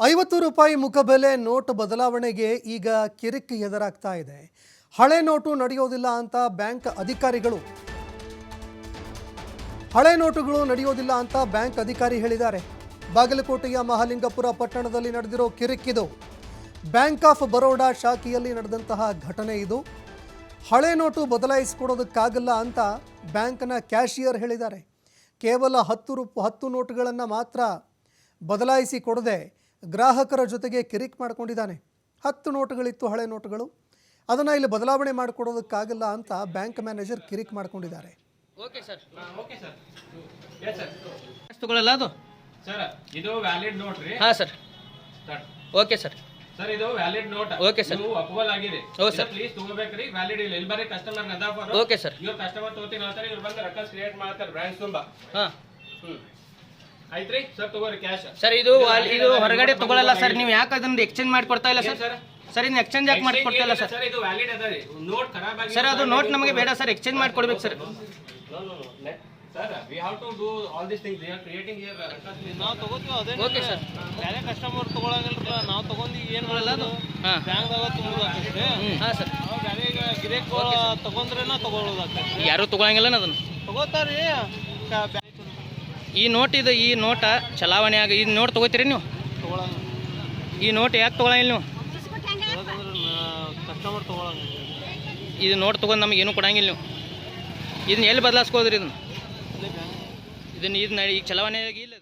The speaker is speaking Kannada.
50 ರೂಪಾಯಿ ಮುಖಬೆಲೆ ನೋಟ್ ಬದಲಾವಣೆಗೆ ಈಗ ಕಿರಿಕ್ ಎದುರಾಗ್ತಾ ಇದೆ. ಹಳೆ ನೋಟು ನಡೆಯೋದಿಲ್ಲ ಅಂತ ಬ್ಯಾಂಕ್ ಅಧಿಕಾರಿ ಹೇಳಿದ್ದಾರೆ. ಬಾಗಲಕೋಟೆಯ ಮಹಾಲಿಂಗಪುರ ಪಟ್ಟಣದಲ್ಲಿ ನಡೆದಿರೋ ಕಿರಿಕ್ಕಿದು. ಬ್ಯಾಂಕ್ ಆಫ್ ಬರೋಡಾ ಶಾಖೆಯಲ್ಲಿ ನಡೆದಂತಹ ಘಟನೆ ಇದು. ಹಳೆ ನೋಟು ಬದಲಾಯಿಸಿಕೊಡೋದಕ್ಕಾಗಲ್ಲ ಅಂತ ಬ್ಯಾಂಕ್ನ ಕ್ಯಾಶಿಯರ್ ಹೇಳಿದ್ದಾರೆ. ಕೇವಲ 10 ನೋಟುಗಳನ್ನು ಮಾತ್ರ ಬದಲಾಯಿಸಿ ಕೊಡದೆ ಗ್ರಾಹಕರ ಜೊತೆಗೆ ಕಿರಿಕ್ ಮಾಡಿಕೊಂಡಿದ್ದಾನೆ. 10 ನೋಟುಗಳಿತ್ತು, ಹಳೆ ನೋಟುಗಳು. ಅದನ್ನು ಇಲ್ಲಿ ಬದಲಾವಣೆ ಮಾಡಿಕೊಡೋದಕ್ಕಾಗಲ್ಲ ಅಂತ ಬ್ಯಾಂಕ್ ಮ್ಯಾನೇಜರ್ ಕಿರಿಕ್ ಮಾಡಿಕೊಂಡಿದ್ದಾರೆ. Okay sir. Yes sir. ತಗೊಳ್ಳಲ್ಲ ಅದು ಸರ್, ಇದು ವ್ಯಾಲಿಡ್ ನೋಟ್ ರೀ. ಹಾಂ ಸರ್. Okay sir. ಸರ್, ಇದು ವ್ಯಾಲಿಡ್ ನೋಟ್. Okay sir. ನೀವು ಅಪ್ರೂವಲ್ ಆಗಿದೆ. ಹೌದು ಸರ್. ಪ್ಲೀಸ್ ತಗೋಬೇಕ್ರಿ. ವ್ಯಾಲಿಡ್ ಇಲ್ಲ. ಇಲ್ಲಿ ಬರೀ ಕಸ್ಟಮರ್ ನದಾಫರ್. Okay sir. ಇವ್ರು ಕಸ್ಟಮರ್ ತಗೋತೀನಿ ಹೇಳ್ತಾರೆ, ಇವ್ರು ಬಂದು ರೆಕಾರ್ಡ್ಸ್ ಕ್ರಿಯೇಟ್ ಮಾಡ್ತಾರೆ ಬ್ರಾಂಚ್ ತುಂಬಾ. ಹಾಂ ಆಯ್ತ್ರಿ ಸರ್, ತಗೋರಿ ಕ್ಯಾಶ್. ಸರ್, ಇದು ಹೊರಗಡೆ ತಗೊಳ್ಳಲ್ಲ ಸರ್. ನೀವು ಯಾಕೆ ಅದನ್ನ ಎಕ್ಸ್ಚೇಂಜ್ ಮಾಡಿ ಕೊಡ್ತಾ ಇಲ್ಲ ಸರ್? ಸರ್, ಇನ್ನು ಎಕ್ಸ್ಚೇಂಜ್ ಯಾಕೆ ಮಾಡಿ ಕೊಡ್ತಾ ಇಲ್ಲ ಸರ್? ಸರ್, ಇದು ವ್ಯಾಲಿಡ್ ಅದ ರೀ. ನೋಟ್ ಖರಾಬ್ ಆಗಿದೆ ಸರ್. ಅದು ನೋಟ್ ನಮಗೆ ಬೇಡ ಸರ್, ಎಕ್ಸ್ಚೇಂಜ್ ಮಾಡಿ ಕೊಡ್ಬೇಕು sir. Sir, we have to do all these things. They are creating here records. ನಾವು ತಗೋತೀವಿ ಅದೇ. Okay sir. ಬೇರೆ ಕಸ್ಟಮರ್ ತಗೊಳಂಗಿಲ್ಲ. ನಾವು ತಗೊಂಡು ಏನು ಮಾಡಲ್ಲ, ಅದು ಹಾಂ ಬ್ಯಾಂಕ್ದಾಗ ತುಂಬೋದಾಗ್ತೈತೆ. ಹಾಂ ಸರ್. ನಾವು ಬೇರೆ ಗಿರೇಕ್ ತಗೊಂಡ್ರೇನ ತಗೊಳ್ಳೋದಾಗ್ತೈತೆ. ಯಾರು ತಗೊಳಂಗಿಲ್ಲ ಅದನ್ನು ತಗೋತಾರಿ. ಈ ನೋಟ ಚಲಾವಣೆ ಈ ನೋಟ್ ತಗೋತೀರಿ ನೀವು? ತಗೊಳಂಗ. ಈ ನೋಟ್ ಯಾಕೆ ತಗೊಳಂಗಿಲ್ಲ ನೀವು? ಕಸ್ಟಮರ್ ತಗೊಳಂಗಿಲ್ಲ. ಇದು ನೋಟ್ ತೊಗೊಂಡು ನಮಗೆ ಏನೂ ಕೊಡಂಗಿಲ್ಲ ನೀವು. ಇದನ್ನ ಎಲ್ಲಿ ಬದಲಾಯಿಸ್ಕೋದ್ರಿ? ಇದನ್ನ ಈಗ ಚಲಾವಣೆ ಇಲ್ಲ.